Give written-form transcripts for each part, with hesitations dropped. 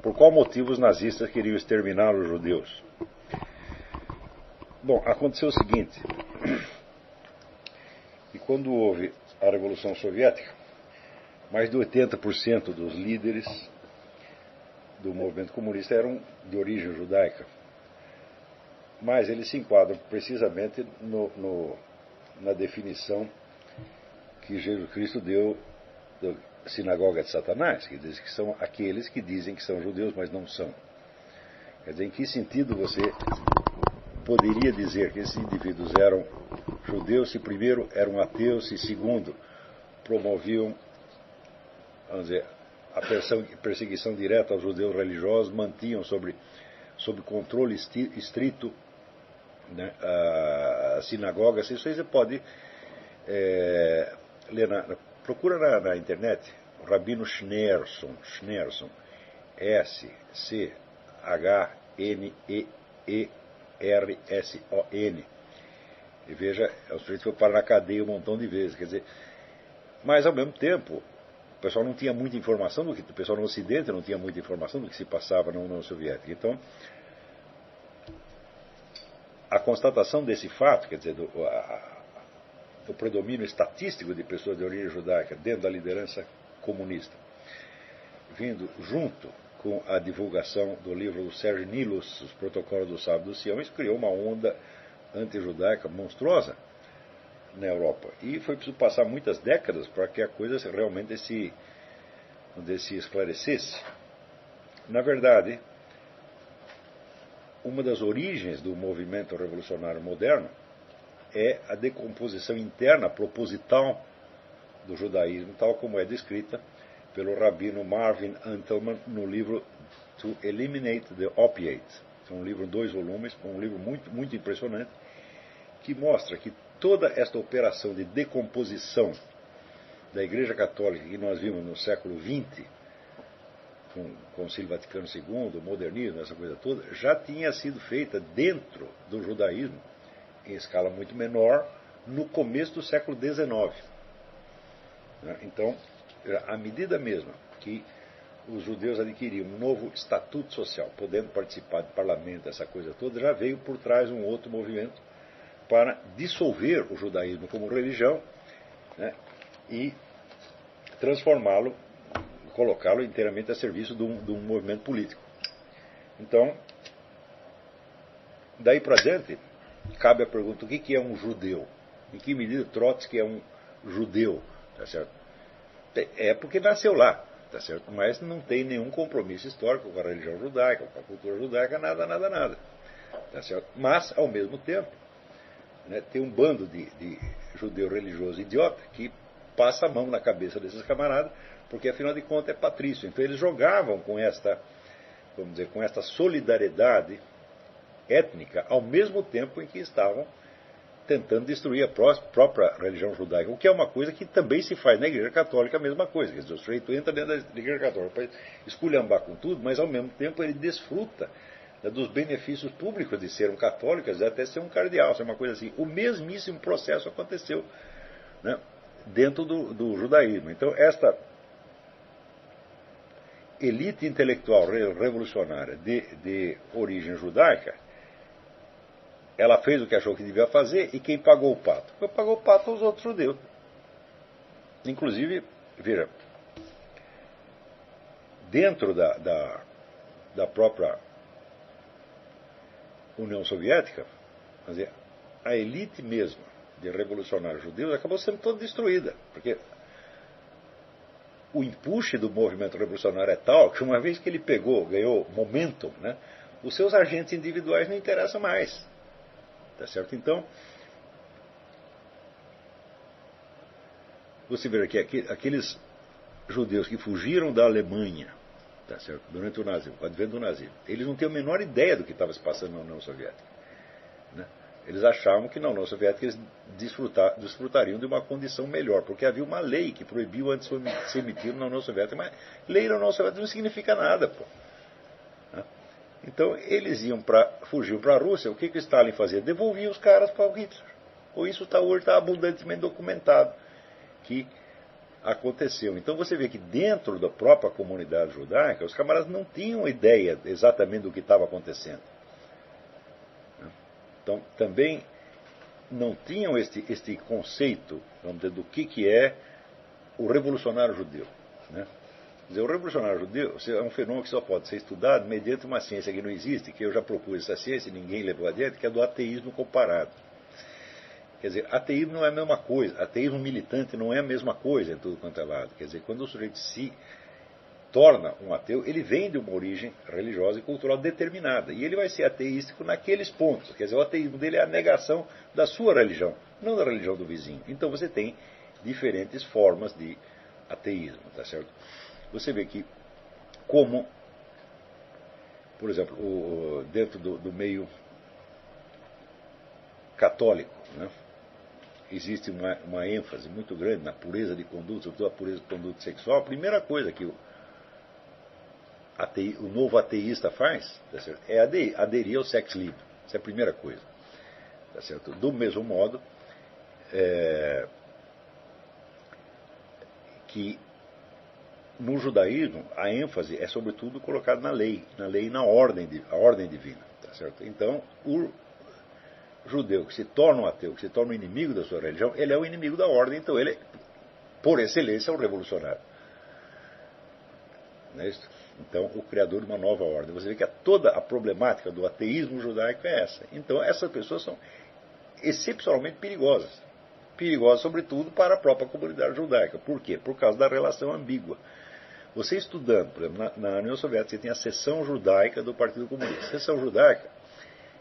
Por qual motivo os nazistas queriam exterminar os judeus? Bom, aconteceu o seguinte, que quando houve a Revolução Soviética, mais de 80% dos líderes do movimento comunista eram de origem judaica. Mas eles se enquadram precisamente na definição que Jesus Cristo deu da sinagoga de Satanás, que diz que são aqueles que dizem que são judeus, mas não são. Quer dizer, em que sentido você poderia dizer que esses indivíduos eram judeus se primeiro eram ateus e segundo promoviam, vamos dizer, a perseguição direta aos judeus religiosos, mantinham sob controle estrito, né, a sinagoga? Isso aí você pode ler procura na internet o Rabino Schneerson, S-C-H-N-E-E-R-S-O-N, e veja, o sujeito foi parar na cadeia um montão de vezes, quer dizer, mas ao mesmo tempo o pessoal não tinha muita informação o pessoal no Ocidente não tinha muita informação do que se passava na União Soviética. Então, a constatação desse fato, quer dizer, do predomínio estatístico de pessoas de origem judaica dentro da liderança comunista, vindo junto com a divulgação do livro do Serge Nilus, Os Protocolos do Sábado do Sião, isso criou uma onda anti-judaica monstruosa na Europa. E foi preciso passar muitas décadas para que a coisa realmente se esclarecesse. Na verdade, uma das origens do movimento revolucionário moderno é a decomposição interna proposital do judaísmo, tal como é descrita pelo rabino Marvin Antelman no livro To Eliminate the Opiates. É um livro em 2 volumes, um livro muito, muito impressionante, que mostra que toda esta operação de decomposição da Igreja Católica que nós vimos no século XX, com o Concílio Vaticano II, o modernismo, essa coisa toda, já tinha sido feita dentro do judaísmo, em escala muito menor, no começo do século XIX. Então, à medida mesma que os judeus adquiriam um novo estatuto social, podendo participar de parlamento, essa coisa toda, já veio por trás um outro movimento para dissolver o judaísmo como religião, né, e transformá-lo, colocá-lo inteiramente a serviço de um movimento político. Então, daí para diante, cabe a pergunta: o que é um judeu? Em que medida Trotsky é um judeu? Tá certo? É porque nasceu lá, tá certo? Mas não tem nenhum compromisso histórico com a religião judaica, com a cultura judaica, nada. Tá certo? Mas, ao mesmo tempo, né, tem um bando de judeu religioso idiota que passa a mão na cabeça desses camaradas, porque afinal de contas é patrício. Então eles jogavam com esta, vamos dizer, com esta solidariedade étnica, ao mesmo tempo em que estavam tentando destruir a própria religião judaica, o que é uma coisa que também se faz na Igreja Católica, a mesma coisa. Quer dizer, o sujeito entra dentro da Igreja Católica para esculhambar com tudo, mas ao mesmo tempo ele desfruta, né, dos benefícios públicos de ser um católico, até ser um cardeal, ser uma coisa assim. O mesmíssimo processo aconteceu, né, dentro do judaísmo. Então, esta elite intelectual revolucionária de origem judaica, ela fez o que achou que devia fazer, e quem pagou o pato? Quem pagou o pato os outros judeus. Inclusive, veja, dentro da própria União Soviética, quer dizer, a elite mesmo de revolucionários judeus acabou sendo toda destruída, porque o empuxe do movimento revolucionário é tal que, uma vez que ele ganhou momentum, né, os seus agentes individuais não interessam mais. Tá certo? Então, você vê aqui, aqueles judeus que fugiram da Alemanha, tá certo, durante o nazismo, o advento do nazismo, eles não têm a menor ideia do que estava se passando na União Soviética. Né? Eles achavam que na União Soviética eles desfrutariam de uma condição melhor, porque havia uma lei que proibiu o antissemitismo na União Soviética, mas lei na União Soviética não significa nada, pô. Então eles fugiam para a Rússia. O que o Stalin fazia? Devolvia os caras para o Hitler. Ou isso hoje está abundantemente documentado, que aconteceu. Então você vê que dentro da própria comunidade judaica, os camaradas não tinham ideia exatamente do que estava acontecendo. Então também não tinham este conceito, vamos dizer, do que é o revolucionário judeu. Né? Quer dizer, o revolucionário judeu é um fenômeno que só pode ser estudado mediante uma ciência que não existe, que eu já propus essa ciência e ninguém levou adiante, que é do ateísmo comparado. Quer dizer, ateísmo não é a mesma coisa, ateísmo militante não é a mesma coisa em tudo quanto é lado. Quer dizer, quando o sujeito se torna um ateu, ele vem de uma origem religiosa e cultural determinada. E ele vai ser ateístico naqueles pontos. Quer dizer, o ateísmo dele é a negação da sua religião, não da religião do vizinho. Então você tem diferentes formas de ateísmo, tá certo? Você vê que, como, por exemplo, dentro do meio católico, né, existe uma ênfase muito grande na pureza de conduta, sobretudo a pureza de conduta sexual. A primeira coisa que o novo ateísta faz, tá certo, é aderir ao sexo livre. Essa é a primeira coisa. Tá certo? Do mesmo modo que no judaísmo a ênfase é sobretudo colocada na lei e na ordem divina. Tá certo? Então, o judeu que se torna um ateu, que se torna um inimigo da sua religião, ele é o inimigo da ordem, então ele, por excelência, é um revolucionário. Não é isso? Então, o criador de uma nova ordem. Você vê que toda a problemática do ateísmo judaico é essa. Então, essas pessoas são excepcionalmente perigosas. Perigosas, sobretudo, para a própria comunidade judaica. Por quê? Por causa da relação ambígua. Você estudando, por exemplo, na União Soviética, você tem a seção judaica do Partido Comunista. A seção judaica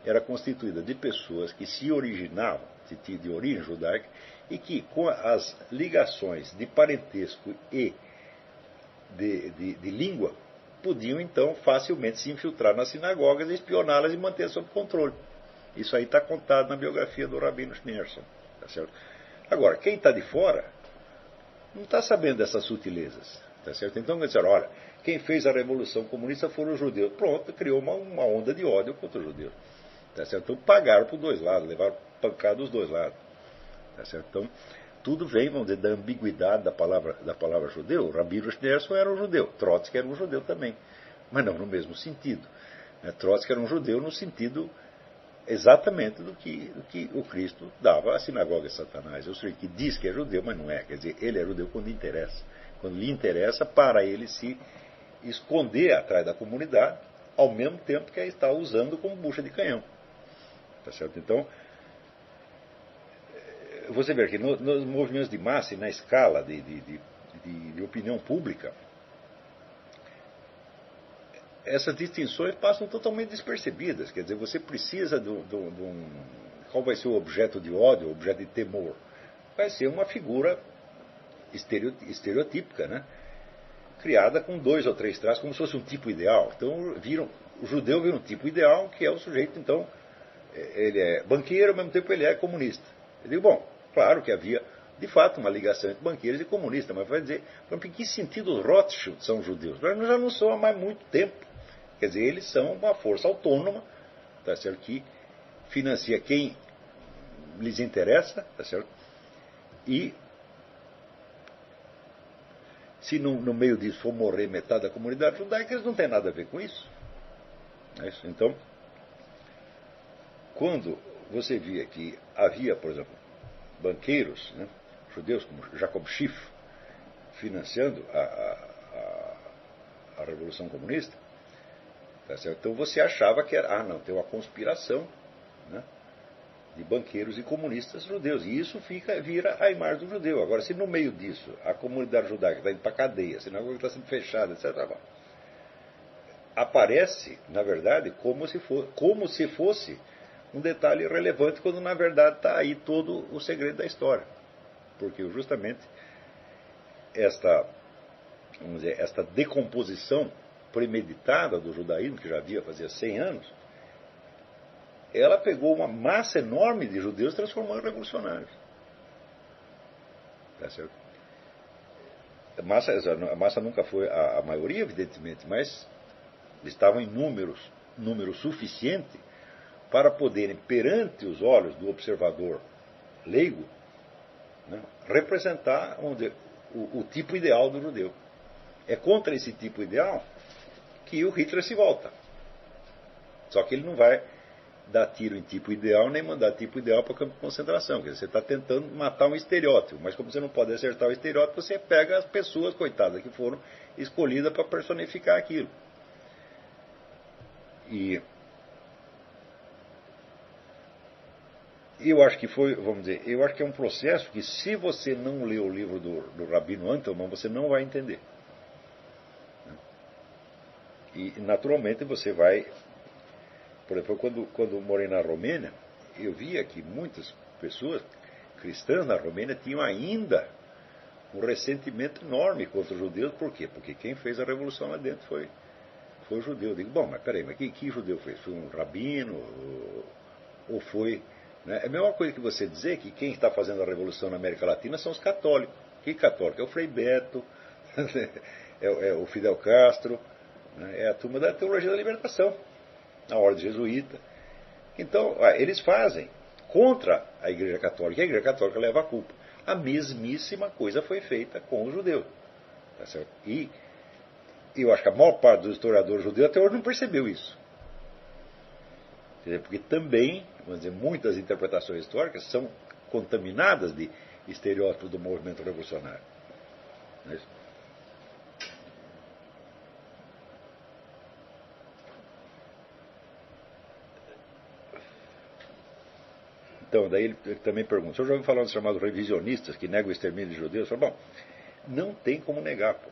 era constituída de pessoas que se originavam, de origem judaica, e que, com as ligações de parentesco e de língua, podiam então facilmente se infiltrar nas sinagogas, espioná-las e manter sob controle. Isso aí está contado na biografia do Rabino Schneerson. Tá certo? Agora, quem está de fora não está sabendo dessas sutilezas. Tá certo? Então, disseram, olha, quem fez a Revolução Comunista foram os judeus. Pronto, criou uma onda de ódio contra os judeus. Tá certo? Então, pagaram por dois lados, levaram pancada dos dois lados. Tá certo? Então, tudo vem, vamos dizer, da ambiguidade da palavra judeu. O Rabino Schneerson era um judeu, Trotsky era um judeu também, mas não no mesmo sentido. Trotsky era um judeu no sentido exatamente do que o Cristo dava à sinagoga de Satanás. Eu sei que diz que é judeu, mas não é. Quer dizer, ele é judeu quando interessa. Quando lhe interessa, para ele se esconder atrás da comunidade, ao mesmo tempo que a está usando como bucha de canhão. Tá certo? Então, você vê que nos movimentos de massa e na escala de opinião pública, essas distinções passam totalmente despercebidas. Quer dizer, você precisa de um... Qual vai ser o objeto de ódio, o objeto de temor? Vai ser uma figura estereotípica, né? Criada com 2 ou 3 traços, como se fosse um tipo ideal. Então, o judeu vira um tipo ideal, que é o sujeito, então, ele é banqueiro, ao mesmo tempo ele é comunista. Eu digo, bom, claro que havia, de fato, uma ligação entre banqueiros e comunistas, mas vai dizer, em que sentido os Rothschild são judeus? Já não são há mais muito tempo. Quer dizer, eles são uma força autônoma, tá certo, que financia quem lhes interessa, tá certo? E se no meio disso for morrer metade da comunidade judaica, eles não têm nada a ver com isso. É isso? Então, quando você via que havia, por exemplo, banqueiros, né, judeus como Jacob Schiff, financiando a Revolução Comunista, tá certo? Então você achava que era, não, tem uma conspiração, né, de banqueiros e comunistas judeus. E isso vira a imagem do judeu. Agora, se no meio disso a comunidade judaica está indo para a cadeia, a sinagoga está sendo fechada, etc., aparece, na verdade, como se fosse um detalhe relevante, quando na verdade está aí todo o segredo da história. Porque justamente esta decomposição premeditada do judaísmo, que já fazia 100 anos, ela pegou uma massa enorme de judeus e transformou em revolucionários. Tá certo? A massa nunca foi a maioria, evidentemente, mas estavam em número suficiente para poderem, perante os olhos do observador leigo, né, representar, vamos dizer, o tipo ideal do judeu. É contra esse tipo ideal que o Hitler se volta. Só que ele não vai dar tiro em tipo ideal, nem mandar tipo ideal para o campo de concentração. Quer dizer, você está tentando matar um estereótipo, mas como você não pode acertar o estereótipo, você pega as pessoas, coitadas, que foram escolhidas para personificar aquilo. E eu acho que foi, vamos dizer, eu acho que é um processo que, se você não ler o livro do Rabino Antelman, você não vai entender. E, naturalmente, você vai... Por exemplo, quando morei na Romênia, eu via que muitas pessoas cristãs na Romênia tinham ainda um ressentimento enorme contra os judeus. Por quê? Porque quem fez a revolução lá dentro foi o judeu. Eu digo, bom, mas peraí, mas que judeu fez? Foi um rabino? Ou foi... Né? É a mesma coisa que você dizer que quem está fazendo a revolução na América Latina são os católicos. Que católico? É o Frei Beto, é o Fidel Castro, né? É a turma da teologia da libertação, a ordem jesuíta. Então, eles fazem contra a Igreja Católica, e a Igreja Católica leva a culpa. A mesmíssima coisa foi feita com os judeus. Tá certo? E eu acho que a maior parte dos historiadores judeus até hoje não percebeu isso. Porque também, vamos dizer, muitas interpretações históricas são contaminadas de estereótipos do movimento revolucionário. Não é isso? Então, daí ele também pergunta, o senhor já ouviu falar dos chamados revisionistas que negam o extermínio de judeus? Eu falo, bom, não tem como negar. Pô.